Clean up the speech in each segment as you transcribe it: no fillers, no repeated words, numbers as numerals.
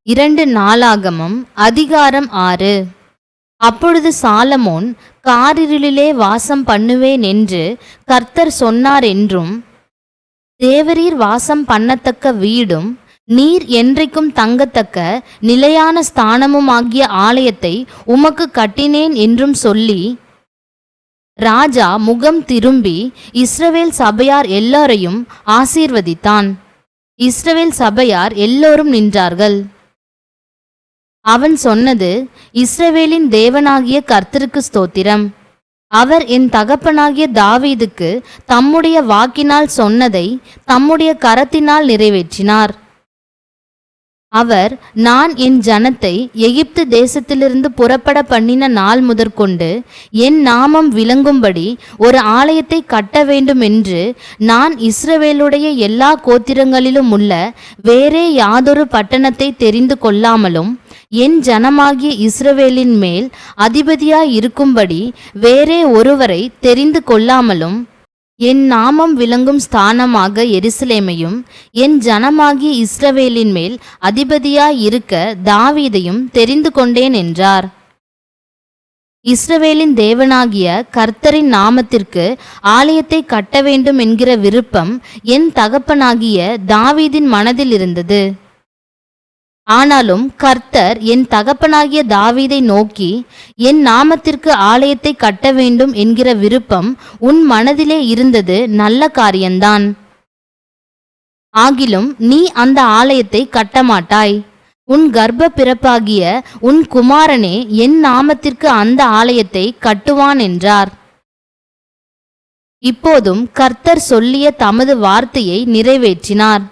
2 நாளாகமம் அதிகாரம் 6. அப்பொழுது சாலமோன், காரிருளிலே வாசம் பண்ணுவேன் என்று கர்த்தர் சொன்னார் என்றும், தேவரீர் வாசம் பண்ணத்தக்க வீடும் நீர் என்றைக்கும் தங்கத்தக்க நிலையான ஸ்தானமுமாகிய ஆலயத்தை உமக்கு கட்டினேன் என்றும் சொல்லி, ராஜா முகம் திரும்பி இஸ்ரவேல் சபையார் எல்லாரையும் ஆசீர்வதித்தான். இஸ்ரவேல் சபையார் எல்லோரும் நின்றார்கள். அவன் சொன்னது, இஸ்ரவேலின் தேவனாகிய கர்த்தருக்கு ஸ்தோத்திரம். அவர் என் தகப்பனாகிய தாவீதுக்கு தம்முடைய வாக்கினால் சொன்னதை தம்முடைய கரத்தினால் நிறைவேற்றினார். அவர், நான் என் ஜனத்தை எகிப்து தேசத்திலிருந்து புறப்பட பண்ணின நாள் முதற்கொண்டு என் நாமம் விளங்கும்படி ஒரு ஆலயத்தை கட்ட வேண்டும் என்று நான் இஸ்ரவேலுடைய எல்லா கோத்திரங்களிலும் உள்ள வேறே யாதொரு பட்டணத்தை தெரிந்து கொள்ளாமலும் என் ஜனமாகிய இஸ்ரவேலின் மேல் அதிபதியாய் இருக்கும்படி வேறே ஒருவரை தெரிந்து கொள்ளாமலும் என் நாமம் விளங்கும் ஸ்தானமாக எருசலேமையும் என் ஜனமாகிய இஸ்ரவேலின் மேல் அதிபதியாய் இருக்க தாவீதையும் தெரிந்து கொண்டேன் என்றார். இஸ்ரவேலின் தேவனாகிய கர்த்தரின் நாமத்திற்கு ஆலயத்தை கட்ட வேண்டும் என்கிற விருப்பம் என் தகப்பனாகிய தாவீதின் மனதில் இருந்தது. ஆனாலும் கர்த்தர் என் தகப்பனாகிய தாவீதை நோக்கி, என் நாமத்திற்கு ஆலயத்தை கட்ட வேண்டும் என்கிற விருப்பம் உன் மனதிலே இருந்தது நல்ல காரியம்தான். ஆகிலும் நீ அந்த ஆலயத்தை கட்டமாட்டாய். உன் கர்ப்ப பிறப்பாகிய உன் குமாரனே என் நாமத்திற்கு அந்த ஆலயத்தை கட்டுவான் என்றார். இப்போதும் கர்த்தர் சொல்லிய தமது வார்த்தையை நிறைவேற்றினார்.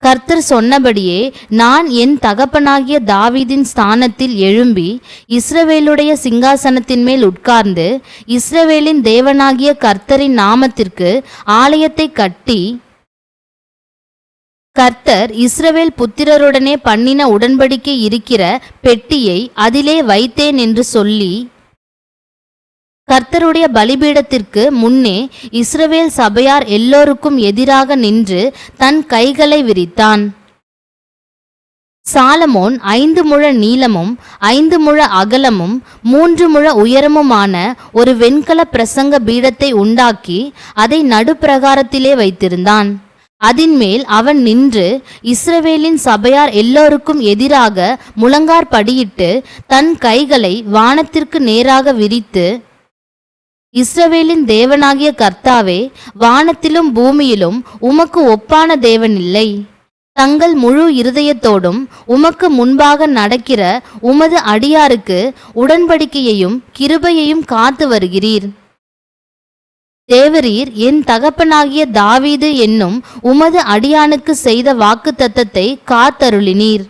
கர்த்தர் சொன்னபடியே நான் என் தகப்பனாகிய தாவீதின் ஸ்தானத்தில் எழும்பி இஸ்ரவேலுடைய சிங்காசனத்தின் மேல் உட்கார்ந்து இஸ்ரவேலின் தேவனாகிய கர்த்தரின் நாமத்திற்கு ஆலயத்தை கட்டி, கர்த்தர் இஸ்ரவேல் புத்திரருடனே பண்ணின உடன்படிக்கை இருக்கிற பெட்டியை அதிலே வைத்தேன் என்று சொல்லி, கர்த்தருடைய பலிபீடத்திற்கு முன்னே இஸ்ரவேல் சபையார் எல்லோருக்கும் எதிராக நின்று தன் கைகளை விரித்தான். சாலமோன் 5 முழ நீளமும் 5 முழ அகலமும் 3 முழ உயரமுமான ஒரு வெண்கல பிரசங்க பீடத்தை உண்டாக்கி அதை நடுப்பிரகாரத்திலே வைத்திருந்தான். அதின்மேல் அவன் நின்று இஸ்ரவேலின் சபையார் எல்லோருக்கும் எதிராக முழங்காற்படியிட்டு தன் கைகளை வானத்திற்கு நேராக விரித்து, இஸ்ரவேலின் தேவனாகிய கர்த்தாவே, வானத்திலும் பூமியிலும் உமக்கு ஒப்பான தேவனில்லை. தங்கள் முழு இருதயத்தோடும் உமக்கு முன்பாக நடக்கிற உமது அடியாருக்கு உடன்படிக்கையையும் கிருபையையும் காத்து வருகிறீர். தேவரீர் என் தகப்பனாகிய தாவீது என்னும் உமது அடியானுக்கு செய்த வாக்குத்தத்தத்தை காத்தருளினீர்.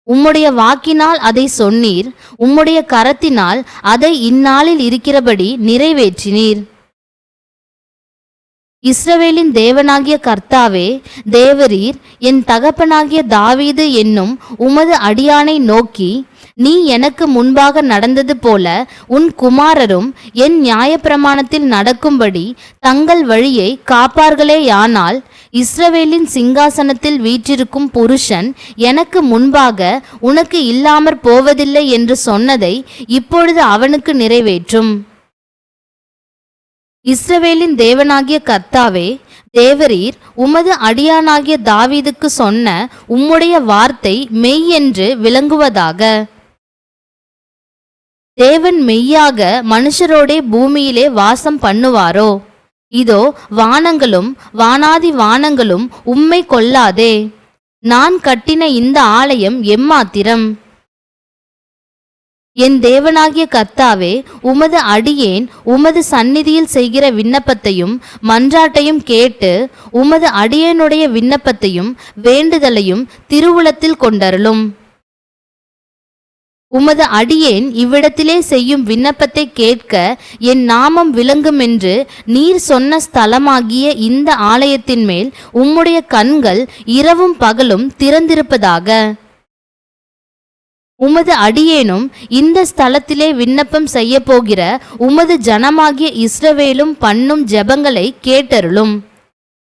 உம்முடைய வாக்கினால் அதை சொன்னீர். உம்முடைய கரத்தினால் அதை இந்நாளில் இருக்கிறபடி நிறைவேற்றினீர். இஸ்ரவேலின் தேவனாகிய கர்த்தாவே, தேவரீர் என் தகப்பனாகிய தாவீது என்னும் உமது அடியானை நோக்கி, நீ எனக்கு முன்பாக நடந்தது போல உன் குமாரரும் என் நியாயப்பிரமாணத்தில் நடக்கும்படி தங்கள் வழியை காப்பார்களேயானால், இஸ்ரவேலின் சிங்காசனத்தில் வீற்றிருக்கும் புருஷன் எனக்கு முன்பாக உனக்கு இல்லாமற் போவதில்லை என்று சொன்னதை இப்பொழுது அவனுக்கு நிறைவேற்றும். இஸ்ரவேலின் தேவனாகிய கர்த்தாவே, தேவரீர் உமது அடியானாகிய தாவீதுக்கு சொன்ன உம்முடைய வார்த்தை மெய் என்று விளங்குவதாக. தேவன் மெய்யாக மனுஷரோடே பூமியிலே வாசம் பண்ணுவாரோ? இதோ வானங்களும் வானாதி வானங்களும் உம்மை கொள்ளாதே. நான் கட்டின இந்த ஆலயம் எம்மாத்திரம்? என் தேவனாகிய கர்த்தாவே, உமது அடியேன் உமது சந்நிதியில் செய்கிற விண்ணப்பத்தையும் மன்றாட்டையும் கேட்டு உமது அடியேனுடைய விண்ணப்பத்தையும் வேண்டுதலையும் திருவுளத்தில் கொண்டருளும். உமது அடியேன் இவ்விடத்திலே செய்யும் விண்ணப்பத்தை கேட்க என் நாமம் விளங்குமென்று நீர் சொன்ன ஸ்தலமாகிய இந்த ஆலயத்தின் மேல் உம்முடைய கண்கள் இரவும் பகலும் திறந்திருப்பதாக. உமது அடியேனும் இந்த ஸ்தலத்திலே விண்ணப்பம் செய்ய போகிற உமது ஜனமாகிய இஸ்ரவேலும் பண்ணும் ஜெபங்களை கேட்டருளும்.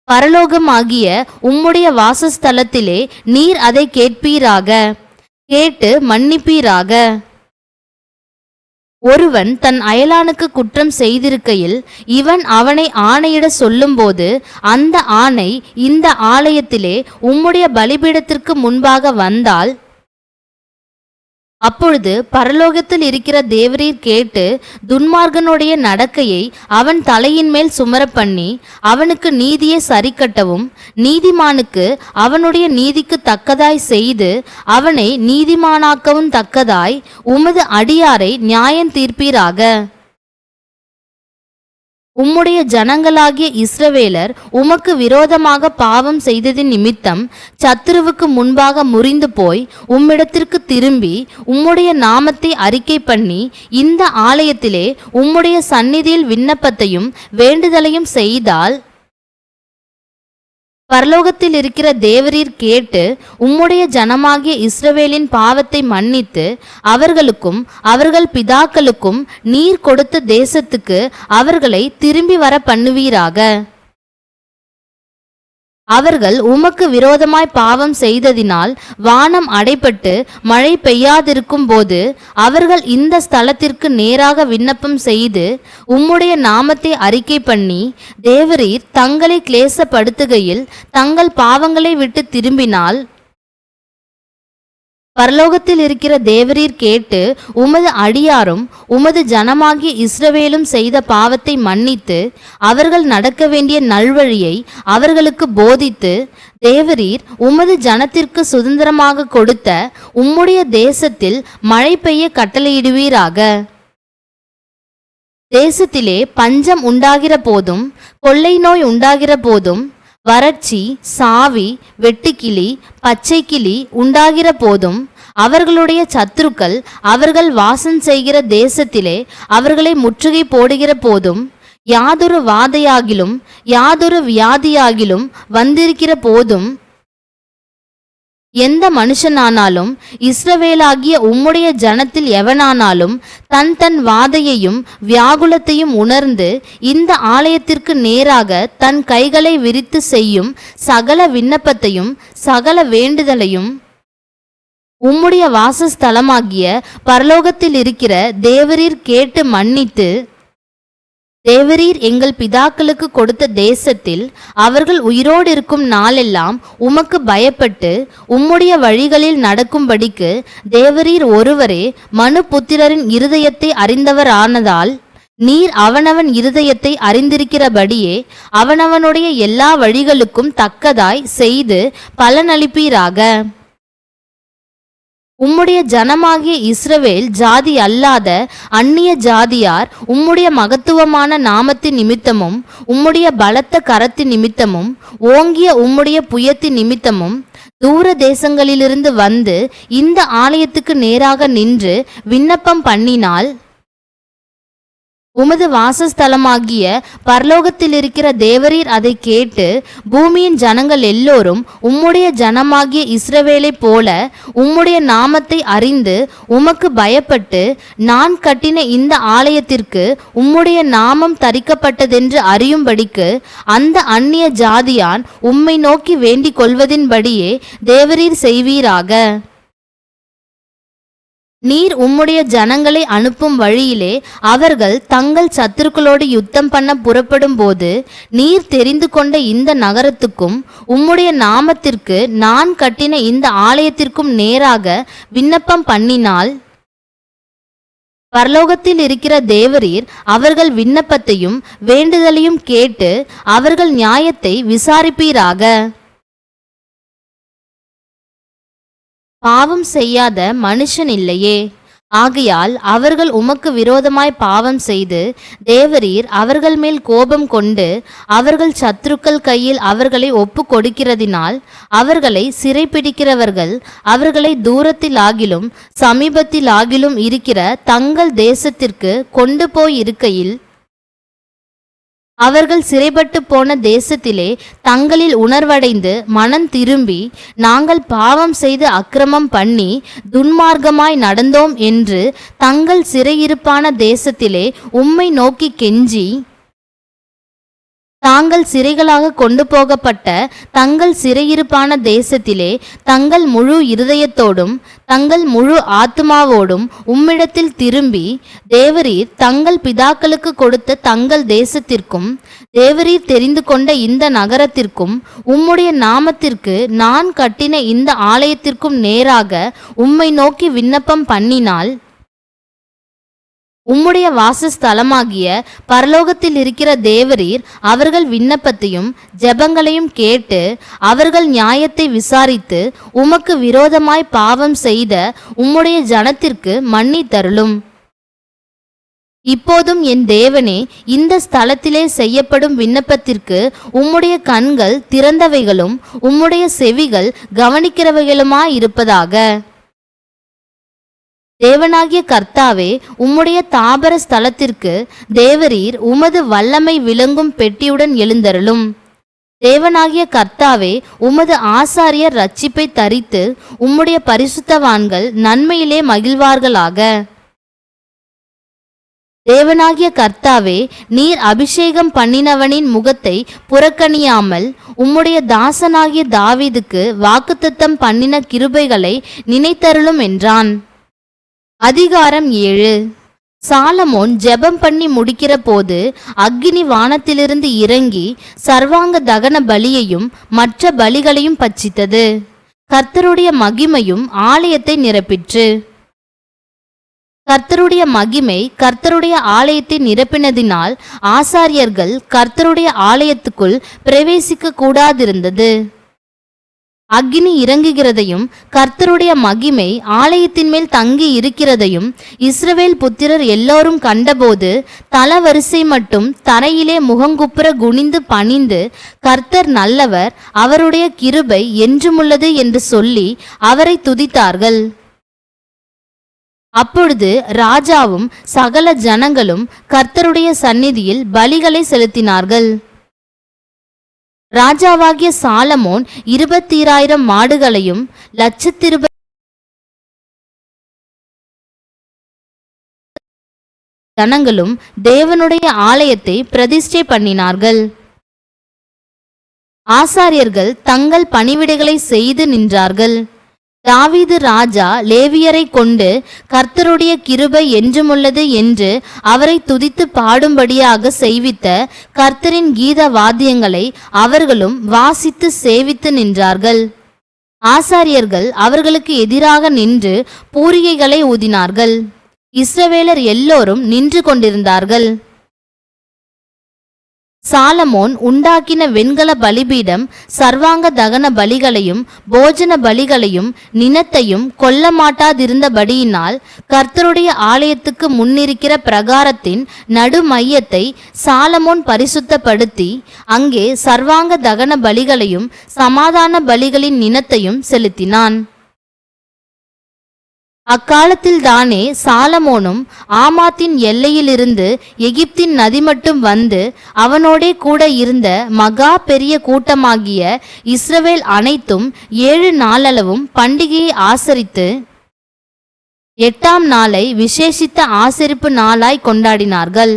பரலோகமாகிய உம்முடைய வாசஸ்தலத்திலே நீர் அதை கேட்பீராக. கேட்டு மன்னிப்பீராக. ஒருவன் தன் அயலானுக்கு குற்றம் செய்திருக்கையில் இவன் அவனை ஆணையிட சொல்லும்போது அந்த ஆணை இந்த ஆலயத்திலே உம்முடைய பலிபீடத்திற்கு முன்பாக வந்தால், அப்பொழுது பரலோகத்தில் இருக்கிற தேவரீர் கேட்டு துன்மார்க்கனுடைய நடக்கையை அவன் தலையின் மேல் சுமரப்பண்ணி அவனுக்கு நீதியை சரிக்கட்டவும், நீதிமானுக்கு அவனுடைய நீதிக்கு தக்கதாய் செய்து அவனை நீதிமானாக்கவும் தக்கதாய் உமது அடியாரை நியாயம் தீர்ப்பீராக. உம்முடைய ஜனங்களாகிய இஸ்ரவேலர் உமக்கு விரோதமாக பாவம் செய்ததின் நிமித்தம் சத்துருவுக்கு முன்பாக முறிந்து போய் உம்மிடத்திற்கு திரும்பி உம்முடைய நாமத்தை அறிக்கை பண்ணி இந்த ஆலயத்திலே உம்முடைய சந்நிதியில் விண்ணப்பத்தையும் வேண்டுதலையும் செய்தால், பரலோகத்தில் இருக்கிற தேவரீர் கேட்டு உம்முடைய ஜனமாகிய இஸ்ரவேலின் பாவத்தை மன்னித்து அவர்களுக்கும் அவர்கள் பிதாக்களுக்கும் நீர் கொடுத்த தேசத்துக்கு அவர்களை திரும்பி வர பண்ணுவீராக. அவர்கள் உமக்கு விரோதமாய் பாவம் செய்ததினால் வானம் அடைபட்டு மழை பெய்யாதிருக்கும் போது அவர்கள் இந்த ஸ்தலத்திற்கு நேராக விண்ணப்பம் செய்து உம்முடைய நாமத்தை அறிக்கை பண்ணி தேவரீர் தங்களை கிளேசப்படுத்துகையில் தங்கள் பாவங்களை விட்டு திரும்பினால், பரலோகத்தில் இருக்கிற தேவரீர் கேட்டு உமது அடியாரும் உமது ஜனமாகிய இஸ்ரவேலும் செய்த பாவத்தை மன்னித்து அவர்கள் நடக்க வேண்டிய நல்வழியை அவர்களுக்கு போதித்து தேவரீர் உமது ஜனத்திற்கு சுதந்திரமாக கொடுத்த உம்முடைய தேசத்தில் மழை பெய்ய கட்டளையிடுவீராக. தேசத்திலே பஞ்சம் உண்டாகிற போதும் கொள்ளை நோய் உண்டாகிற போதும் வறட்சி, சாவி, வெட்டுக்கிளி, பச்சைக்கிளி உண்டாகிற போதும் அவர்களுடைய சத்துருக்கள் அவர்கள் வாசம் செய்கிற தேசத்திலே அவர்களை முற்றுகை போடுகிற போதும் யாதொரு வாதையாகிலும் யாதொரு வியாதியாகிலும் வந்திருக்கிற போதும் எந்த மனுஷனானாலும் இஸ்ரவேலாகிய உம்முடைய ஜனத்தில் எவனானாலும் தன் தன் வாதையையும் வியாகுலத்தையும் உணர்ந்து இந்த ஆலயத்திற்கு நேராக தன் கைகளை விரித்து செய்யும் சகல விண்ணப்பத்தையும் சகல வேண்டுதலையும் உம்முடைய வாசஸ்தலமாகிய பரலோகத்தில் இருக்கிற தேவரீர் கேட்டு மன்னித்து, தேவரீர் எங்கள் பிதாக்களுக்கு கொடுத்த தேசத்தில் அவர்கள் உயிரோடு இருக்கும் நாளெல்லாம் உமக்கு பயப்பட்டு உம்முடைய வழிகளில் நடக்கும்படிக்கு தேவரீர் ஒருவரே மனுபுத்திரரின் இருதயத்தை அறிந்தவரானதால் நீர் அவனவன் இருதயத்தை அறிந்திருக்கிறபடியே அவனவனுடைய எல்லா வழிகளுக்கும் தக்கதாய் செய்து பலனளிப்பீராக. உம்முடைய ஜனமாகிய இஸ்ரவேல் ஜாதி அல்லாத அந்நிய ஜாதியார் உம்முடைய மகத்துவமான நாமத்தின் நிமித்தமும் உம்முடைய பலத்த கரத்தின் நிமித்தமும் ஓங்கிய உம்முடைய புயத்தின் நிமித்தமும் தூர தேசங்களிலிருந்து வந்து இந்த ஆலயத்துக்கு நேராக நின்று விண்ணப்பம் பண்ணினால், உமது வாசஸ்தலமாகிய பரலோகத்தில் இருக்கிற தேவரீர் அதை கேட்டு பூமியின் ஜனங்கள் எல்லோரும் உம்முடைய ஜனமாகிய இஸ்ரவேலை போல உம்முடைய நாமத்தை அறிந்து உமக்கு பயப்பட்டு நான் கட்டின இந்த ஆலயத்திற்கு உம்முடைய நாமம் தரிக்கப்பட்டதென்று அறியும்படிக்கு அந்த அந்நிய ஜாதியான் உம்மை நோக்கி வேண்டிக் கொள்வதின்படியே தேவரீர் செய்வீராக. நீர் உம்முடைய ஜனங்களை அனுப்பும் வழியிலே அவர்கள் தங்கள் சத்துருக்களோடு யுத்தம் பண்ண புறப்படும் போது நீர் தெரிந்து கொண்ட இந்த நகரத்துக்கும் உம்முடைய நாமத்திற்கு நான் கட்டின இந்த ஆலயத்திற்கும் நேராக விண்ணப்பம் பண்ணினால், பரலோகத்தில் இருக்கிற தேவரீர் அவர்கள் விண்ணப்பத்தையும் வேண்டுதலையும் கேட்டு அவர்கள் நியாயத்தை விசாரிப்பீராக. பாவம் செய்யாத மனுஷன் இல்லையே, ஆகையால் அவர்கள் உமக்கு விரோதமாய் பாவம் செய்து தேவரீர் அவர்கள் மேல் கோபம் கொண்டு அவர்கள் சத்துருக்கள் கையில் அவர்களை ஒப்பு கொடுக்கிறதினால் அவர்களை சிறைப்பிடிக்கிறவர்கள் அவர்களை தூரத்திலாகிலும் சமீபத்திலாகிலும் இருக்கிற தங்கள் தேசத்திற்கு கொண்டு போய் இருக்கையில், அவர்கள் சிறைப்பட்டு போன தேசத்திலே தங்களில் உணர்வடைந்து மனம் திரும்பி நாங்கள் பாவம் செய்து அக்கிரமம் பண்ணி துன்மார்க்கமாய் நடந்தோம் என்று தங்கள் சிறையிருப்பான தேசத்திலே உம்மை நோக்கி கெஞ்சி தாங்கள் சிறைகளாக கொண்டு போகப்பட்ட தங்கள் சிறையிருப்பான தேசத்திலே தங்கள் முழு இருதயத்தோடும் தங்கள் முழு ஆத்துமாவோடும் உம்மிடத்தில் திரும்பி தேவரீர் தங்கள் பிதாக்களுக்கு கொடுத்த தங்கள் தேசத்திற்கும் தேவரீர் தெரிந்து கொண்ட இந்த நகரத்திற்கும் உம்முடைய நாமத்திற்கு நான் கட்டின இந்த ஆலயத்திற்கும் நேராக உம்மை நோக்கி விண்ணப்பம் பண்ணினால் உம்முடைய வாசஸ்தலமாகிய பரலோகத்தில் இருக்கிற தேவரீர் அவர்கள் விண்ணப்பத்தையும் ஜெபங்களையும் கேட்டு அவர்கள் நியாயத்தை விசாரித்து உமக்கு விரோதமாய் பாவம் செய்த உம்முடைய ஜனத்திற்கு மன்னித்தருளும். இப்போதும் என் தேவனே, இந்த ஸ்தலத்திலே செய்யப்படும் விண்ணப்பத்திற்கு உம்முடைய கண்கள் திறந்தவைகளும் உம்முடைய செவிகள் கவனிக்கிறவைகளுமாயிருப்பதாக. தேவனாகிய கர்த்தாவே, உம்முடைய தாபர ஸ்தலத்திற்கு தேவரீர் உமது வல்லமை விளங்கும் பெட்டியுடன் எழுந்தருளும். தேவனாகிய கர்த்தாவே, உமது ஆசாரியர் இரட்சிப்பை தரித்து உம்முடைய பரிசுத்தவான்கள் நன்மையிலே மகிழ்வார்களாக. தேவனாகிய கர்த்தாவே, நீர் அபிஷேகம் பண்ணினவனின் முகத்தை புறக்கணியாமல் உம்முடைய தாசனாகிய தாவீதுக்கு வாக்குத்தத்தம் பண்ணின கிருபைகளை நினைத்தருளும் என்றான். அதிகாரம் 7. சாலமோன் ஜெபம் பண்ணி முடிக்கிற போது அக்கினி வானத்திலிருந்து இறங்கி சர்வாங்க தகன பலியையும் மற்ற பலிகளையும் பட்சித்தது. கர்த்தருடைய மகிமையும் ஆலயத்தை நிரப்பிற்று. கர்த்தருடைய மகிமை கர்த்தருடைய ஆலயத்தை நிரப்பினதினால் ஆசாரியர்கள் கர்த்தருடைய ஆலயத்துக்குள் பிரவேசிக்க கூடாதிருந்தது. அக்கினி இறங்குகிறதையும் கர்த்தருடைய மகிமை ஆலயத்தின் மேல் தங்கி இருக்கிறதையும் இஸ்ரவேல் புத்திரர் எல்லோரும் கண்டபோது தலவரிசை மட்டும் தரையிலே முகங்குப்புற குனிந்து பணிந்து, கர்த்தர் நல்லவர், அவருடைய கிருபை என்றுமுள்ளது என்று சொல்லி அவரை துதித்தார்கள். அப்பொழுது ராஜாவும் சகல ஜனங்களும் கர்த்தருடைய சந்நிதியில் பலிகளை செலுத்தினார்கள். ராஜாவாகிய சாலமோன் 20,000 மாடுகளையும் 1,20,000 ஜனங்களும் தேவனுடைய ஆலயத்தை பிரதிஷ்டை பண்ணினார்கள். ஆசாரியர்கள் தங்கள் பணிவிடைகளை செய்து நின்றார்கள். தாவீது ராஜா லேவியரை கொண்டு கர்த்தருடைய கிருபை என்றுமுள்ளது என்று அவரை துதித்து பாடும்படியாக செய்வித்த கர்த்தரின் கீத வாத்தியங்களை அவர்களும் வாசித்து சேவித்து நின்றார்கள். ஆசாரியர்கள் அவர்களுக்கு எதிராக நின்று பூரிகைகளை ஊதினார்கள். இஸ்ரவேலர் எல்லோரும் நின்று கொண்டிருந்தார்கள். சாலமோன் உண்டாக்கின வெண்கல பலிபீடம் சர்வாங்க தகன பலிகளையும் போஜன பலிகளையும் நினத்தையும் கொல்ல மாட்டாதிருந்தபடியினால் கர்த்தருடைய ஆலயத்துக்கு முன்னிருக்கிற பிரகாரத்தின் நடு மையத்தை சாலமோன் பரிசுத்தப்படுத்தி அங்கே சர்வாங்க தகன பலிகளையும் சமாதான பலிகளின் நினத்தையும் செலுத்தினான். அக்காலத்தில் தானே சாலமோனும் ஆமாத்தின் எல்லையிலிருந்து எகிப்தின் நதி மட்டும் வந்து அவனோடே கூட இருந்த மகா பெரிய கூட்டமாகிய இஸ்ரவேல் அனைத்தும் 7 நாளளவும் பண்டிகையை ஆசரித்து 8ஆம் நாளை விசேஷித்த ஆசரிப்பு நாளாய் கொண்டாடினார்கள்.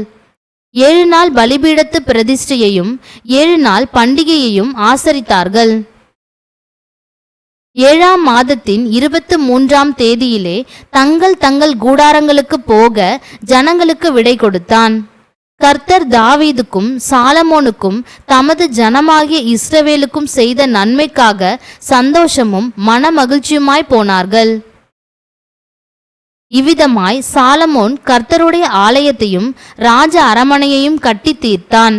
7 நாள் பலிபீடத்து பிரதிஷ்டையையும் 7 நாள் பண்டிகையையும் ஆசரித்தார்கள். 7ஆம் மாதத்தின் 23ஆம் தேதியிலே தங்கள் கூடாரங்களுக்கு போக ஜனங்களுக்கு விடை கொடுத்தான். கர்த்தர் தாவீதுக்கும் சாலமோனுக்கும் தமது ஜனமாகிய இஸ்ரவேலுக்கும் செய்த நன்மைக்காக சந்தோஷமும் மனமகிழ்ச்சியுமாய் போனார்கள். இவ்விதமாய் சாலமோன் கர்த்தருடைய ஆலயத்தையும் ராஜ அரமனையையும் கட்டி தீர்த்தான்.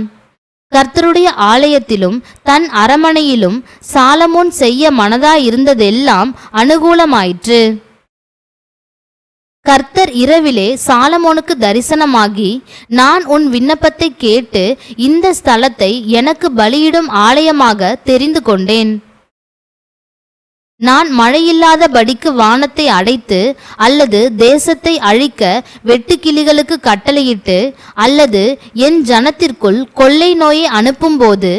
கர்த்தருடைய ஆலயத்திலும் தன் அரமனையிலும் சாலமோன் செய்ய மனதாயிருந்ததெல்லாம் அனுகூலமாயிற்று. கர்த்தர் இரவிலே சாலமோனுக்கு தரிசனமாகி, நான் உன் விண்ணப்பத்தை கேட்டு இந்த ஸ்தலத்தை எனக்கு பலியிடும் ஆலயமாக தெரிந்து கொண்டேன். நான் மழையில்லாதபடிக்கு வானத்தை அடைத்து அல்லது தேசத்தை அழிக்க வெட்டுக்கிளிகளுக்கு கட்டளையிட்டு அல்லது என் ஜனத்திற்குள் கொள்ளை நோயை அனுப்பும்போது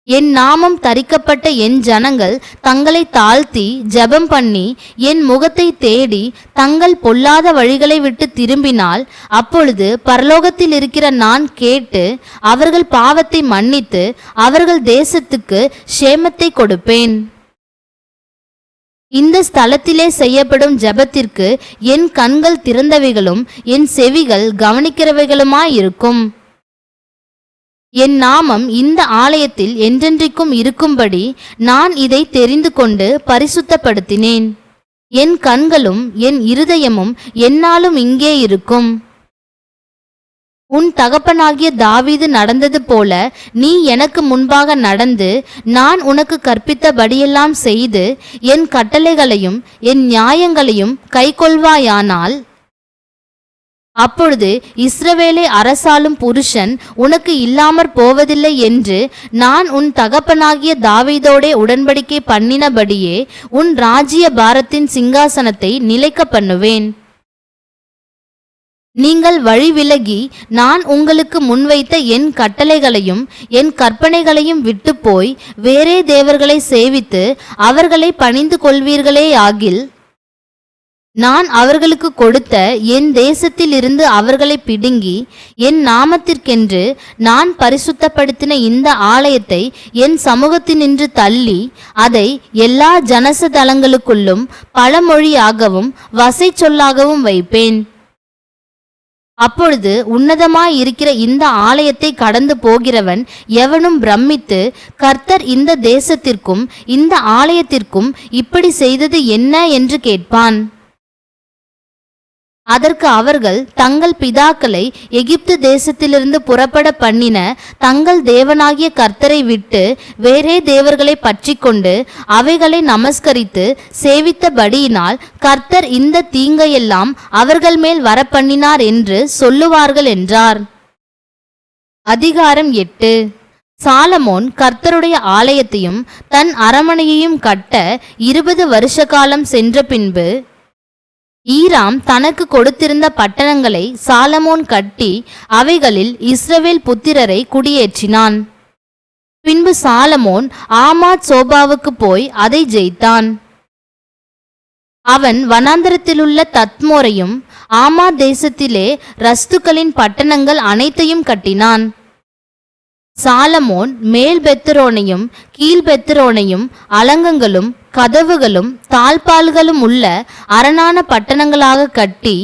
என் நாமம் தரிக்கப்பட்ட என் ஜனங்கள் தங்களை தாழ்த்தி ஜெபம் பண்ணி என் முகத்தை தேடி தங்கள் பொல்லாத வழிகளை விட்டு திரும்பினால், அப்பொழுது பரலோகத்தில் இருக்கிற நான் கேட்டு அவர்கள் பாவத்தை மன்னித்து அவர்கள் தேசத்துக்கு சேமத்தை கொடுப்பேன். இந்த ஸ்தலத்திலே செய்யப்படும் ஜெபத்திற்கு என் கண்கள் திறந்தவைகளும் என் செவிகள் கவனிக்கிறவைகளுமாயிருக்கும். என் நாமம் இந்த ஆலயத்தில் என்றென்றைக்கும் இருக்கும்படி நான் இதை தெரிந்து கொண்டு பரிசுத்தப்படுத்தினேன். என் கண்களும் என் இருதயமும் எந்நாளும் இங்கே இருக்கும். உன் தகப்பனாகிய தாவீது நடந்தது போல நீ எனக்கு முன்பாக நடந்து நான் உனக்கு கற்பித்தபடியெல்லாம் செய்து என் கட்டளைகளையும் என் நியாயங்களையும் கைக்கொள்வாயானால், அப்பொழுது இஸ்ரவேலை அரசாளும் புருஷன் உனக்கு இல்லாமற் போவதில்லை என்று நான் உன் தகப்பனாகிய தாவீதோடே உடன்படிக்கை பண்ணினபடியே உன் ராஜ்ய பாரத்தின் சிங்காசனத்தை நிலைக்க பண்ணுவேன். நீங்கள் வழி விலகி நான் உங்களுக்கு முன்வைத்த என் கட்டளைகளையும் என் கற்பனைகளையும் விட்டு போய் வேறே தேவர்களை சேவித்து அவர்களை பணிந்து கொள்வீர்களேயாகில், நான் அவர்களுக்கு கொடுத்த என் தேசத்தில் இருந்து அவர்களை பிடுங்கி என் நாமத்திற்கென்று நான் பரிசுத்தப்படுத்தின இந்த ஆலயத்தை என் சமூகத்தினின்று தள்ளி அதை எல்லா ஜனசதலங்களுக்குள்ளும் பழமொழியாகவும் வசை சொல்லாகவும் வைப்பேன். அப்பொழுது உன்னதமாயிருக்கிற இந்த ஆலயத்தை கடந்து போகிறவன் எவனும் பிரமித்து, கர்த்தர் இந்த தேசத்திற்கும் இந்த ஆலயத்திற்கும் இப்படி செய்தது என்ன என்று கேட்பான். அதற்கு அவர்கள் தங்கள் பிதாக்களை எகிப்து தேசத்திலிருந்து புறப்பட பண்ணின தங்கள் தேவனாகிய கர்த்தரை விட்டு வேறே தேவர்களை பற்றி கொண்டு அவைகளை நமஸ்கரித்து சேவித்தபடியினால் கர்த்தர் இந்த தீங்கையெல்லாம் அவர்கள் மேல் வரப்பண்ணினார் என்று சொல்லுவார்கள் என்றார். அதிகாரம் 8. சாலமோன் கர்த்தருடைய ஆலயத்தையும் தன் அரமனையையும் கட்ட 20 வருஷ காலம் சென்ற பின்பு ஈராம் தனக்கு கொடுத்திருந்த பட்டணங்களை சாலமோன் கட்டி அவைகளில் இஸ்ரவேல் புத்திரரை குடியேற்றினான். பின்பு சாலமோன் ஆமாத் சோபாவுக்கு போய் அதை ஜெயித்தான். அவன் வனாந்தரத்திலுள்ள தத்மோரையும் ஆமாத் தேசத்திலே ரஸ்துக்களின் பட்டணங்கள் அனைத்தையும் கட்டினான். சாலமோன் மேல் பெத்தரோனையும் கீழ் பெத்தரோனையும் அலங்கங்களும் கதவுகளும் தாழ்பால்களும் உள்ள அரணான பட்டணங்களாக கட்டி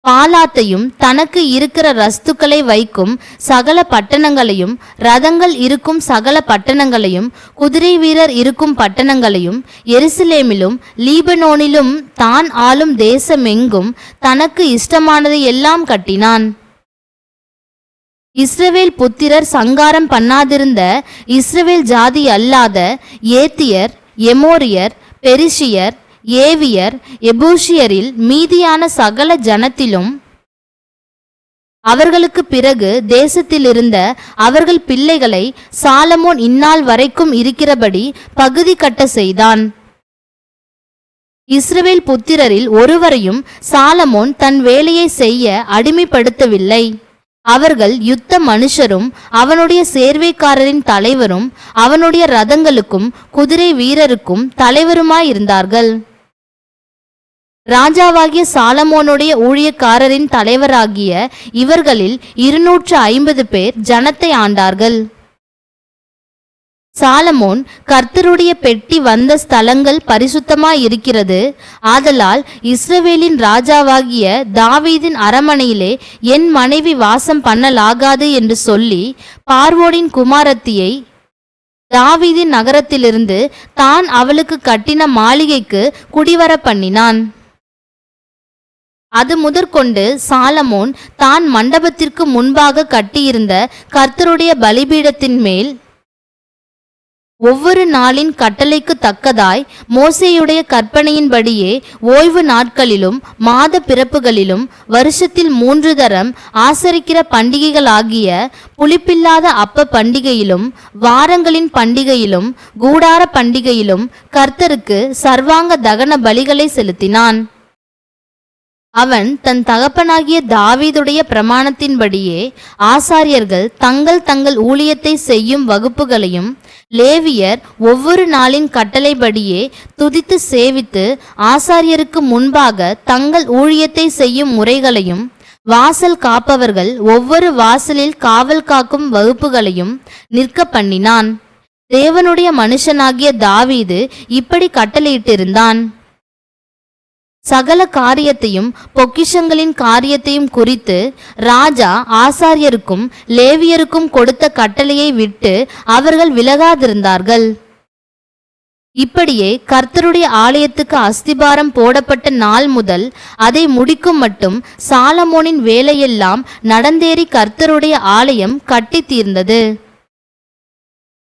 பாலாத்தையும் தனக்கு இருக்கிற ரஸ்துக்களை வைக்கும் சகல பட்டணங்களையும் ரதங்கள் இருக்கும் சகல பட்டணங்களையும் குதிரை வீரர் இருக்கும் பட்டணங்களையும் எருசலேமிலும் லீபனோனிலும் தான் ஆளும் தேசமெங்கும் தனக்கு இஷ்டமானதை எல்லாம் கட்டினான். இஸ்ரவேல் புத்திரர் சங்காரம் பண்ணாதிருந்த இஸ்ரவேல் ஜாதி அல்லாத ஏத்தியர், எமோரியர், பெரிசியர், ஏவியர், எபூசியரில் மீதியான சகல ஜனத்திலும் அவர்களுக்கு பிறகு தேசத்திலிருந்த அவர்கள் பிள்ளைகளை சாலமோன் இந்நாள் வரைக்கும் இருக்கிறபடி பகுதி கட்ட செய்தான். இஸ்ரவேல் புத்திரரில் ஒருவரையும் சாலமோன் தன் வேலையை செய்ய அடிமைப்படுத்தவில்லை. அவர்கள் யுத்த மனுஷரும் அவனுடைய சேர்வைக்காரரின் தலைவரும் அவனுடைய ரதங்களுக்கும் குதிரை வீரருக்கும் தலைவருமாயிருந்தார்கள். ராஜாவாகிய சாலமோனுடைய ஊழியக்காரரின் தலைவராகிய இவர்களில் 250 பேர் ஜனத்தை ஆண்டார்கள். சாலமோன் கர்த்தருடைய பெட்டி வந்த ஸ்தலங்கள் பரிசுத்தமாயிருக்கிறது. ஆதலால் இஸ்ரவேலின் ராஜாவாகிய தாவீதின் அரமனையிலே என் மனைவி வாசம் பண்ணலாகாது என்று சொல்லி பார்வோனின் குமாரத்தியை தாவீதின் நகரத்திலிருந்து தான் அவளுக்கு கட்டின மாளிகைக்கு குடிவர பண்ணினான். அது முதற்கொண்டு சாலமோன் தான் மண்டபத்திற்கு முன்பாக கட்டியிருந்த கர்த்தருடைய பலிபீடத்தின் மேல் ஒவ்வொரு நாளின் கட்டளைக்கு தக்கதாய் மோசேயுடைய கற்பனையின்படியே ஓய்வு நாட்களிலும் மாத பிறப்புகளிலும் வருஷத்தில் 3 தரம் ஆசரிக்கிற பண்டிகைகளாகிய புளிப்பில்லாத அப்ப பண்டிகையிலும் வாரங்களின் பண்டிகையிலும் கூடார பண்டிகையிலும் கர்த்தருக்கு சர்வாங்க தகன பலிகளை செலுத்தினான். அவன் தன் தகப்பனாகிய தாவீதுடைய பிரமாணத்தின்படியே ஆசாரியர்கள் தங்கள் தங்கள் ஊழியத்தை செய்யும் வகுப்புகளையும் லேவியர் ஒவ்வொரு நாளின் கட்டளைப்படியே துதித்து சேவித்து ஆசாரியருக்கு முன்பாக தங்கள் ஊழியத்தை செய்யும் முறைகளையும் வாசல் காப்பவர்கள் ஒவ்வொரு வாசலில் காவல் காக்கும் வகுப்புகளையும் நிற்க பண்ணினான். தேவனுடைய மனுஷனாகிய தாவீது இப்படி கட்டளையிட்டிருந்தான். சகல காரியத்தையும் பொக்கிஷங்களின் காரியத்தையும் குறித்து ராஜா ஆசாரியருக்கும் லேவியருக்கும் கொடுத்த கட்டளையை விட்டு அவர்கள் விலகாதிருந்தார்கள். இப்படியே கர்த்தருடைய ஆலயத்துக்கு அஸ்திபாரம் போடப்பட்ட நாள் முதல் அதை முடிக்கும் மட்டும் சாலமோனின் வேலையெல்லாம் நடந்தேறி கர்த்தருடைய ஆலயம் கட்டி தீர்ந்தது.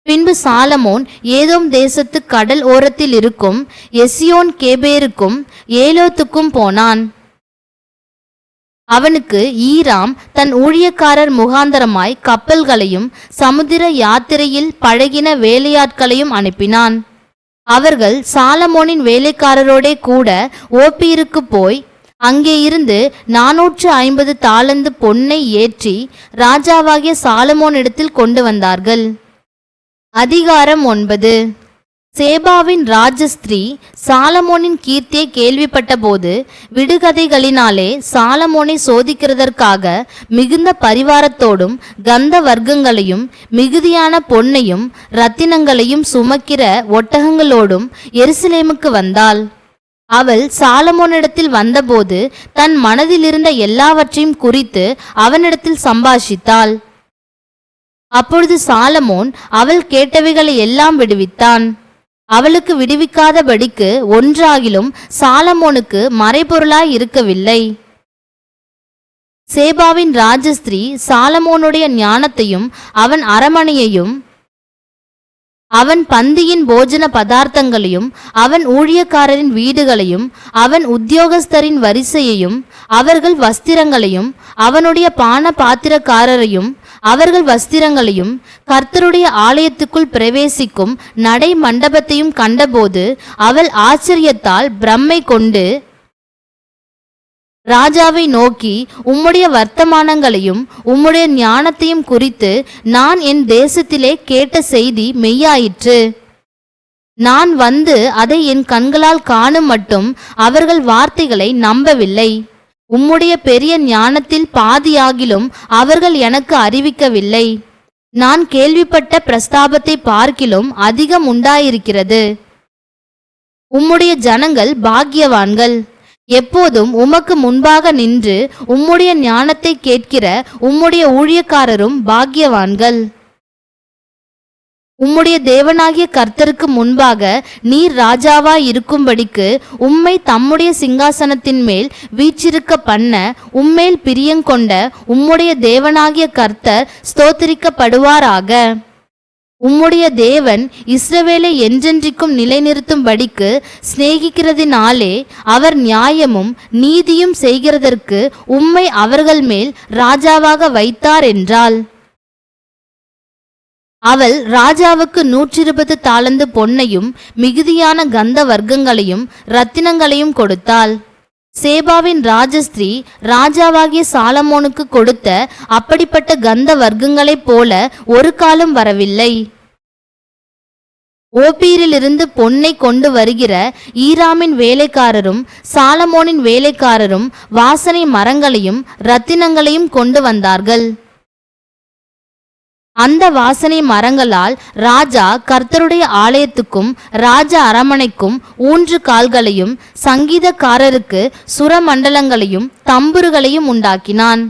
பின்பு சாலமோன் ஏதோம் தேசத்து கடல் ஓரத்தில் இருக்கும் எசியோன் கேபேருக்கும் ஏலோத்துக்கும் போனான். அவனுக்கு ஈராம் தன் ஊழியக்காரர் முகாந்தரமாய் கப்பல்களையும் சமுத்திர யாத்திரையில் பழகின வேலையாட்களையும் அனுப்பினான். அவர்கள் சாலமோனின் வேலைக்காரரோடே கூட ஓப்பீருக்கு போய் அங்கே இருந்து 450 தாலந்து பொன்னை ஏற்றி ராஜாவாகிய சாலமோனிடத்தில் கொண்டு வந்தார்கள். அதிகாரம் 9. சேபாவின் ராஜஸ்திரீ சாலமோனின் கீர்த்தியை கேள்விப்பட்ட போது விடுகதைகளினாலே சாலமோனை சோதிக்கிறதற்காக மிகுந்த பரிவாரத்தோடும் கந்த வர்க்கங்களையும் மிகுதியான பொன்னையும் இரத்தினங்களையும் சுமக்கிற ஒட்டகங்களோடும் எருசலேமுக்கு வந்தாள். அவள் சாலமோனிடத்தில் வந்தபோது தன் மனதிலிருந்த எல்லாவற்றையும் குறித்து அவனிடத்தில் சம்பாஷித்தாள். அப்பொழுது சாலமோன் அவள் கேட்டவைகளை எல்லாம் விடுவித்தான். அவளுக்கு விடுவிக்காதபடிக்கு ஒன்றாகிலும் சாலமோனுக்கு மறைபொருளாய் இருக்கவில்லை. சேபாவின் ராஜஸ்திரீ சாலமோனுடைய ஞானத்தையும் அவன் அரமனையையும் அவன் பந்தியின் போஜன பதார்த்தங்களையும் அவன் ஊழியக்காரரின் வீடுகளையும் அவன் உத்தியோகஸ்தரின் வரிசையையும் அவர்கள் வஸ்திரங்களையும் அவனுடைய பான பாத்திரக்காரரையும் அவர்கள் வஸ்திரங்களையும் கர்த்தருடைய ஆலயத்துக்குள் பிரவேசிக்கும் நடை மண்டபத்தையும் கண்டபோது அவள் ஆச்சரியத்தால் பிரம்மை கொண்டு ராஜாவை நோக்கி, உம்முடைய வர்த்தமானங்களையும் உம்முடைய ஞானத்தையும் குறித்து நான் என் தேசத்திலே கேட்ட செய்தி மெய்யாயிற்று. நான் வந்து அதை என் கண்களால் காணும் மட்டும் அவர்கள் வார்த்தைகளை நம்பவில்லை. உம்முடைய பெரிய ஞானத்தில் பாதியாகிலும் அவர்கள் எனக்கு அறிவிக்கவில்லை. நான் கேள்விப்பட்ட பிரஸ்தாபத்தை பார்க்கிலும் அதிகம் உண்டாயிருக்கிறது. உம்முடைய ஜனங்கள் பாக்கியவான்கள். எப்போதும் உமக்கு முன்பாக நின்று உம்முடைய ஞானத்தை கேட்கிற உம்முடைய ஊழியக்காரரும் பாக்கியவான்கள். உம்முடைய தேவனாகிய கர்த்தருக்கு முன்பாக நீர் ராஜாவாய் இருக்கும்படிக்கு உம்மை தம்முடைய சிங்காசனத்தின் மேல் வீற்றிருக்க பண்ண உம்மேல் பிரியங்கொண்ட உம்முடைய தேவனாகிய கர்த்தர் ஸ்தோத்திரிக்கப்படுவாராக. உம்முடைய தேவன் இஸ்ரவேலை என்றென்றைக்கும் நிலைநிறுத்தும்படிக்கு சிநேகிக்கிறதினாலே அவர் நியாயமும் நீதியும் செய்கிறதற்கு உம்மை அவர்கள் மேல் ராஜாவாக வைத்தார் என்றாள். அவள் ராஜாவுக்கு 120 தாலந்து பொன்னையும் மிகுதியான கந்த வர்க்கங்களையும் இரத்தினங்களையும் கொடுத்தாள். சேபாவின் ராஜஸ்திரீ ராஜாவாகிய சாலமோனுக்கு கொடுத்த அப்படிப்பட்ட கந்த வர்க்கங்களைப் போல ஒரு காலம் வரவில்லை. ஓப்பீரிலிருந்து பொன்னை கொண்டு வருகிற ஈராமின் வேலைக்காரரும் சாலமோனின் வேலைக்காரரும் வாசனை மரங்களையும் இரத்தினங்களையும் கொண்டு வந்தார்கள். அந்த வாசனை மரங்களால் ராஜா கர்த்தருடைய ஆலயத்துக்கும் ராஜ அரமனைக்கும் ஊன்று கால்களையும் சங்கீதக்காரருக்கு சுரமண்டலங்களையும் தம்புருகளையும் உண்டாக்கினான்.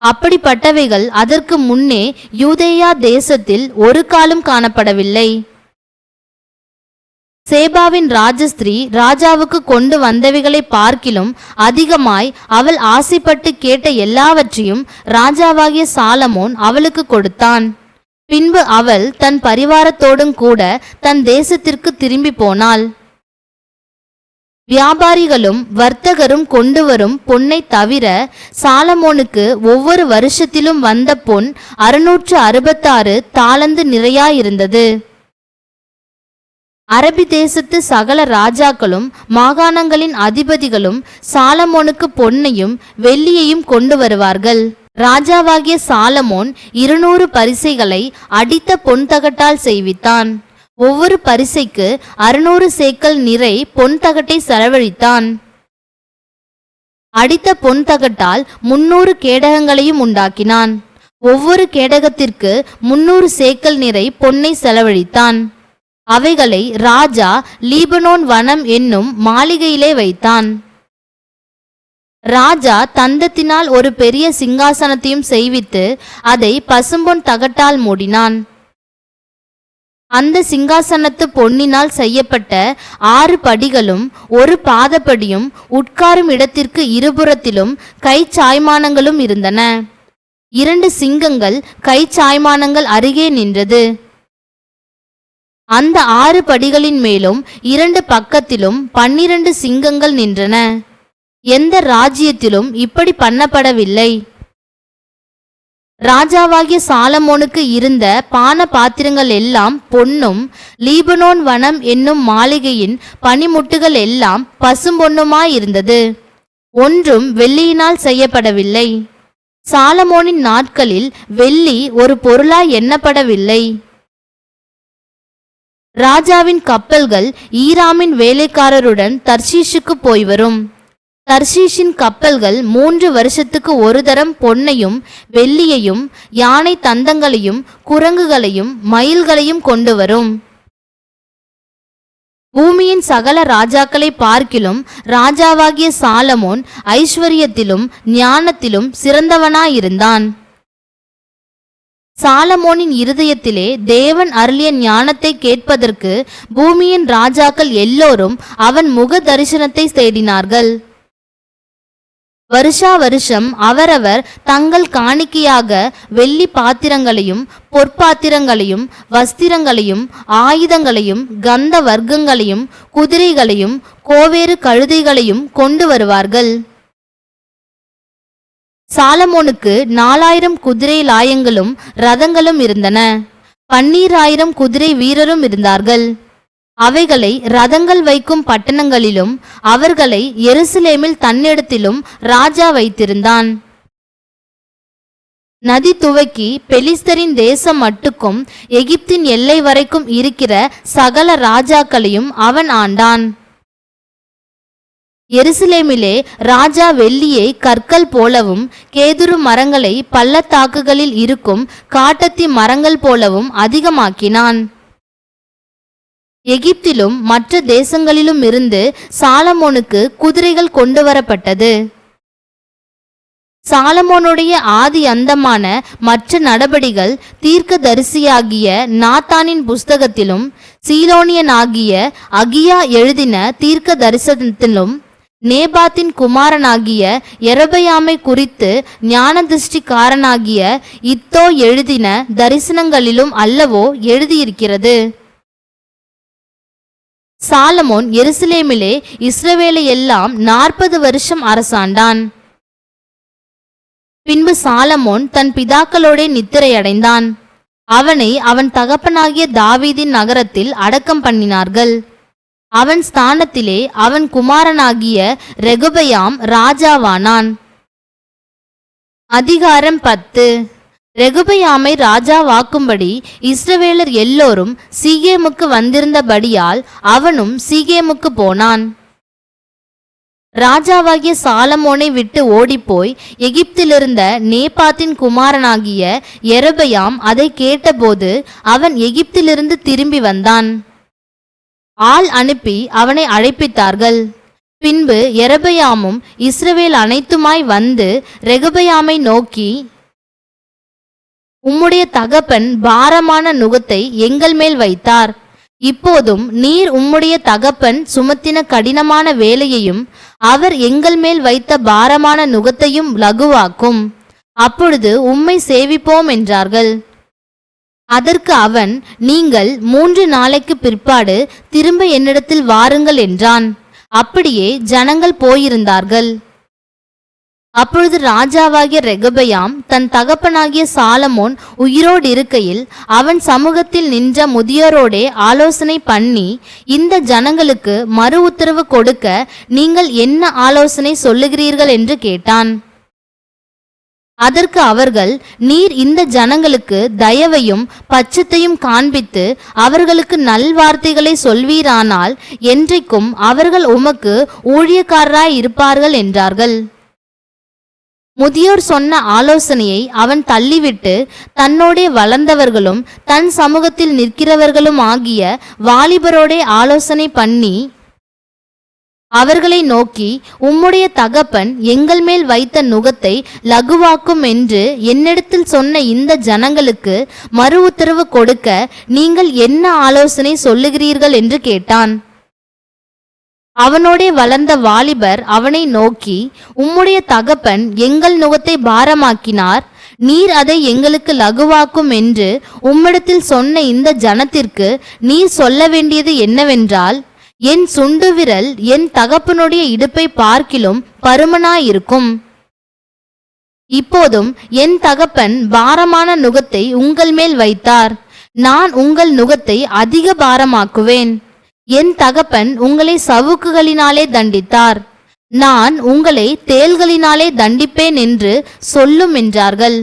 அப்படிப்பட்டவைகள் அதற்கு முன்னே யூதேயா தேசத்தில் ஒரு காலம் காணப்படவில்லை. சேபாவின் ராஜஸ்திரீ ராஜாவுக்கு கொண்டு வந்தவைகளை பார்க்கிலும் அதிகமாய் அவள் ஆசைப்பட்டு கேட்ட எல்லாவற்றையும் ராஜாவாகிய சாலமோன் அவளுக்கு கொடுத்தான். பின்பு அவள் தன் பரிவாரத்தோடும் கூட தன் தேசத்திற்கு திரும்பி போனாள். வியாபாரிகளும் வர்த்தகரும் கொண்டு வரும் பொன்னை தவிர சாலமோனுக்கு ஒவ்வொரு வருஷத்திலும் வந்த பொன் 666 தாலந்து நிறையாயிருந்தது. அரபி தேசத்து சகல ராஜாக்களும் மாகாணங்களின் அதிபதிகளும் சாலமோனுக்கு பொன்னையும் வெள்ளியையும் கொண்டு வருவார்கள். ராஜாவாகிய சாலமோன் 200 பரிசைகளை அடித்த பொன் தகட்டால் செய்வித்தான். ஒவ்வொரு பரிசைக்கு 600 சேக்கல் நிறை பொன் தகட்டை செலவழித்தான். அடித்த பொன் தகட்டால் 300 கேடகங்களையும் உண்டாக்கினான். ஒவ்வொரு கேடகத்திற்கு 300 சேக்கல் நிறை பொன்னை செலவழித்தான். அவைகளை ராஜா லீபனோன் வனம் என்னும் மாளிகையிலே வைத்தான். ராஜா தந்தத்தினால் ஒரு பெரிய சிங்காசனத்தையும் செய்வித்து அதை பசும்பொன் தகட்டால் மூடினான். அந்த சிங்காசனத்து பொன்னினால் செய்யப்பட்ட 6 படிகளும் 1 பாதப்படியும் உட்காரும் இடத்திற்கு இருபுறத்திலும் கை சாய்மானங்களும் இருந்தன. 2 சிங்கங்கள் கை சாய்மானங்கள் அருகே நின்றது. அந்த 6 படிகளின் மேலும் 2 பக்கத்திலும் 12 சிங்கங்கள் நின்றன. எந்த ராஜ்யத்திலும் இப்படி பண்ணப்படவில்லை. ராஜாவாகிய சாலமோனுக்கு இருந்த பான பாத்திரங்கள் எல்லாம் பொன்னும், லீபனோன் வனம் என்னும் மாளிகையின் பனிமுட்டுகள் எல்லாம் பசும்பொன்னுமாயிருந்தது. ஒன்றும் வெள்ளியினால் செய்யப்படவில்லை. சாலமோனின் நாட்களில் வெள்ளி ஒரு பொருளாய் எண்ணப்படவில்லை. ராஜாவின் கப்பல்கள் ஈராமின் வேலைக்காரருடன் தர்ஷீஷுக்கு போய் வரும். தர்ஷீஷின் கப்பல்கள் 3 வருஷத்துக்கு ஒரு தரம் பொன்னையும் வெள்ளியையும் யானை தந்தங்களையும் குரங்குகளையும் மயில்களையும் கொண்டு வரும். பூமியின் சகல ராஜாக்களை பார்க்கிலும் ராஜாவாகிய சாலமோன் ஐஸ்வர்யத்திலும் ஞானத்திலும் சிறந்தவனாயிருந்தான். சாலமோனின் இருதயத்திலே தேவன் அருளிய ஞானத்தை கேட்பதற்கு பூமியின் ராஜாக்கள் எல்லோரும் அவன் முக தரிசனத்தை தேடினார்கள். வருஷா வருஷம் அவரவர் தங்கள் காணிக்கையாக வெள்ளி பாத்திரங்களையும் பொற்பாத்திரங்களையும் வஸ்திரங்களையும் ஆயுதங்களையும் கந்த வர்க்கங்களையும் குதிரைகளையும் கோவேறு கழுதைகளையும் கொண்டு வருவார்கள். சாலமோனுக்கு 4000 குதிரை லாயங்களும் ரதங்களும் இருந்தன. 12000 குதிரை வீரரும் இருந்தார்கள். அவைகளை ரதங்கள் வைக்கும் பட்டணங்களிலும் அவர்களை எருசலேமில் தன்னிடத்திலும் ராஜா வைத்திருந்தான். நதி துவக்கி பெலிஸ்தரின் தேசம் மட்டுக்கும் எகிப்தின் எல்லை வரைக்கும் இருக்கிற சகல ராஜாக்களையும் அவன் ஆண்டான். எருசலேமிலே ராஜா வெள்ளியை கற்கள் போலவும் கேதுரு மரங்களை பள்ளத்தாக்குகளில் இருக்கும் காட்டத்தி மரங்கள் போலவும் அதிகமாக்கினான். எகிப்திலும் மற்ற தேசங்களிலும் இருந்து சாலமோனுக்கு குதிரைகள் கொண்டு வரப்பட்டது. சாலமோனுடைய ஆதி அந்தமான மற்ற நடபடிகள் தீர்க்கதரிசியாகிய நாத்தானின் புஸ்தகத்திலும் சீலோனியனாகிய அகியா எழுதின தீர்க்க தரிசனத்திலும் நேபாத்தின் குமாரனாகிய யெரொபெயாமை குறித்து ஞானதிருஷ்டிக்காரனாகிய இத்தோ எழுதின தரிசனங்களிலும் அல்லவோ எழுதியிருக்கிறது. சாலமோன் எருசலேமிலே இஸ்ரவேலை எல்லாம் 40 வருஷம் அரசாண்டான். பின்பு சாலமோன் தன் பிதாக்களோடே நித்திரையடைந்தான். அவனை அவன் தகப்பனாகிய தாவீதின் நகரத்தில் அடக்கம் பண்ணினார்கள். அவன் ஸ்தானத்திலே அவன் குமாரனாகிய ரெகொபெயாம் ராஜாவானான். அதிகாரம் 10. ரெகொபெயாமை ராஜாவாக்கும்படி இஸ்ரவேலர் எல்லோரும் சீகேமுக்கு வந்திருந்தபடியால் அவனும் சீகேமுக்கு போனான். ராஜாவாகிய சாலமோனை விட்டு ஓடிப்போய் எகிப்திலிருந்த நேபாத்தின் குமாரனாகிய யெரொபெயாம் அதை கேட்டபோது அவன் எகிப்திலிருந்து திரும்பி வந்தான். ஆள் அனுப்பி அவனை அழைப்பித்தார்கள். பின்பு யெரொபெயாமும் இஸ்ரவேல் அனைத்துமாய் வந்து ரெகொபெயாமை நோக்கி, உம்முடைய தகப்பன் பாரமான நுகத்தை எங்கள் மேல் வைத்தார். இப்போதும் நீர் உம்முடைய தகப்பன் சுமத்தின கடினமான வேலையையும் அவர் எங்கள் மேல் வைத்த பாரமான நுகத்தையும் லகுவாக்கும். அப்பொழுது உம்மை சேவிப்போம் என்றார்கள். அதற்கு அவன், நீங்கள் 3 நாளைக்கு பிற்பாடு திரும்ப என்னிடத்தில் வாருங்கள் என்றான். அப்படியே ஜனங்கள் போயிருந்தார்கள். அப்பொழுது ராஜாவாகிய ரெகொபெயாம் தன் தகப்பனாகிய சாலமோன் உயிரோடு இருக்கையில் அவன் சமூகத்தில் நின்ற முதியோரோடே ஆலோசனை பண்ணி, இந்த ஜனங்களுக்கு மறு உத்தரவு கொடுக்க நீங்கள் என்ன ஆலோசனை சொல்லுகிறீர்கள் என்று கேட்டான். அதற்கு அவர்கள், நீர் இந்த ஜனங்களுக்கு தயவையும் பட்சத்தையும் காண்பித்து அவர்களுக்கு நல்வார்த்தைகளை சொல்வீரானால் என்றைக்கும் அவர்கள் உமக்கு ஊழியக்காரராய் இருப்பார்கள் என்றார்கள். முதியோர் சொன்ன ஆலோசனையை அவன் தள்ளிவிட்டு தன்னோடே வளர்ந்தவர்களும் தன் சமூகத்தில் நிற்கிறவர்களும் ஆகிய வாலிபரோடே ஆலோசனை பண்ணி அவர்களை நோக்கி, உம்முடைய தகப்பன் எங்கள் மேல் வைத்த நுகத்தை லகுவாக்கும் என்று என்னிடத்தில் சொன்ன இந்த ஜனங்களுக்கு மறு உத்தரவு கொடுக்க நீங்கள் என்ன ஆலோசனை சொல்லுகிறீர்கள் என்று கேட்டான். அவனோடே வளர்ந்த வாலிபர் அவனை நோக்கி, உம்முடைய தகப்பன் எங்கள் நுகத்தை பாரமாக்கினார், நீர் அதை எங்களுக்கு லகுவாக்கும் என்று உம்மிடத்தில் சொன்ன இந்த ஜனத்திற்கு நீர் சொல்ல வேண்டியது என்னவென்றால், என் சுண்டு விரல் என் தகப்பனுடைய இடுப்பை பார்க்கிலும் பருமனாயிருக்கும். இப்போதும் என் தகப்பன் பாரமான நுகத்தை உங்கள் மேல் வைத்தார், நான் உங்கள் நுகத்தை அதிக பாரமாக்குவேன். என் தகப்பன் உங்களை சவுக்குகளினாலே தண்டித்தார், நான் உங்களை தேள்களினாலே தண்டிப்பேன் என்று சொல்லும் என்றார்கள்.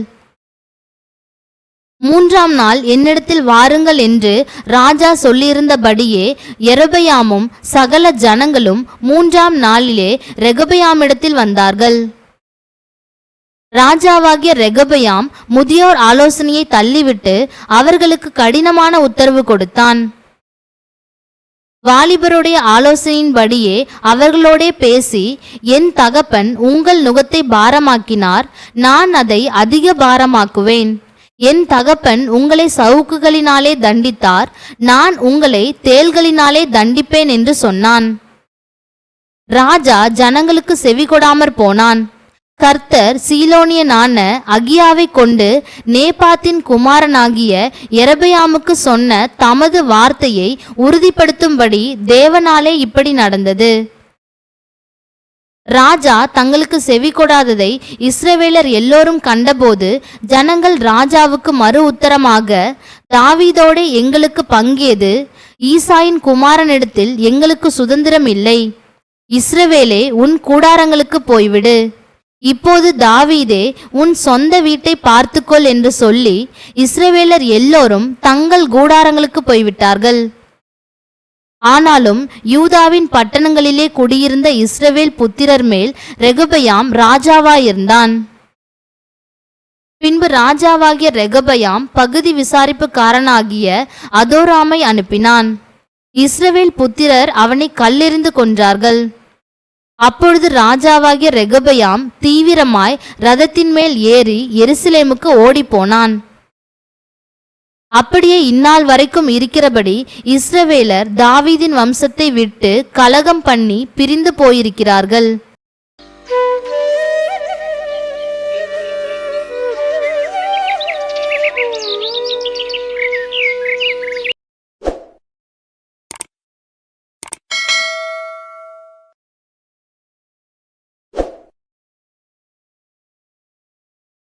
3ஆம் நாள் என்னிடத்தில் வாருங்கள் என்று ராஜா சொல்லியிருந்தபடியே யெரொபெயாமும் சகல ஜனங்களும் 3ஆம் நாளிலே ரெகொபெயாமிடத்தில் வந்தார்கள். ராஜாவாகிய ரெகொபெயாம் முதியோர் ஆலோசனையை தள்ளிவிட்டு அவர்களுக்கு கடினமான உத்தரவு கொடுத்தான். வாலிபருடைய ஆலோசனையின்படியே அவர்களோடே பேசி, என் தகப்பன் உங்கள் நுகத்தை பாரமாக்கினார், நான் அதை அதிக பாரமாக்குவேன். என் தகப்பன் உங்களை சவுக்குகளினாலே தண்டித்தார், நான் உங்களை தேள்களினாலே தண்டிப்பேன் என்று சொன்னான். ராஜா ஜனங்களுக்கு செவி கொடாமற் போனான். கர்த்தர் சீலோனியனான அகியாவை கொண்டு நேபாத்தின் குமாரனாகிய யெரொபெயாமுக்கு சொன்ன தமது வார்த்தையை உறுதிப்படுத்தும்படி தேவனாலே இப்படி நடந்தது. ராஜா தங்களுக்கு செவி கொடாததை இஸ்ரவேலர் எல்லோரும் கண்டபோது ஜனங்கள் ராஜாவுக்கு மறு உத்தரமாக, தாவீதோடே எங்களுக்கு பங்கேது, ஈசாயின் குமாரனிடத்தில் எங்களுக்கு சுதந்திரம் இல்லை. இஸ்ரவேலே, உன் கூடாரங்களுக்கு போய்விடு. இப்போது தாவீதே, உன் சொந்த வீட்டை பார்த்துக்கொள் என்று சொல்லி இஸ்ரவேலர் எல்லோரும் தங்கள் கூடாரங்களுக்கு போய்விட்டார்கள். ஆனாலும் யூதாவின் பட்டணங்களிலே குடியிருந்த இஸ்ரவேல் புத்திரர் மேல் ரெகொபெயாம் ராஜாவாயிருந்தான். பின்பு ராஜாவாகிய ரெகொபெயாம் பகுதி விசாரிப்புக்காரனாகிய அதோராமை அனுப்பினான். இஸ்ரவேல் புத்திரர் அவனை கல்லெறிந்து கொன்றார்கள். அப்பொழுது ராஜாவாகிய ரெகொபெயாம் தீவிரமாய் ரதத்தின் மேல் ஏறி எருசலேமுக்கு ஓடிப்போனான். அப்படியே இந்நாள் வரைக்கும் இருக்கிறபடி இஸ்ரவேலர் தாவீதின் வம்சத்தை விட்டு கலகம் பண்ணி பிரிந்து போயிருக்கிறார்கள்.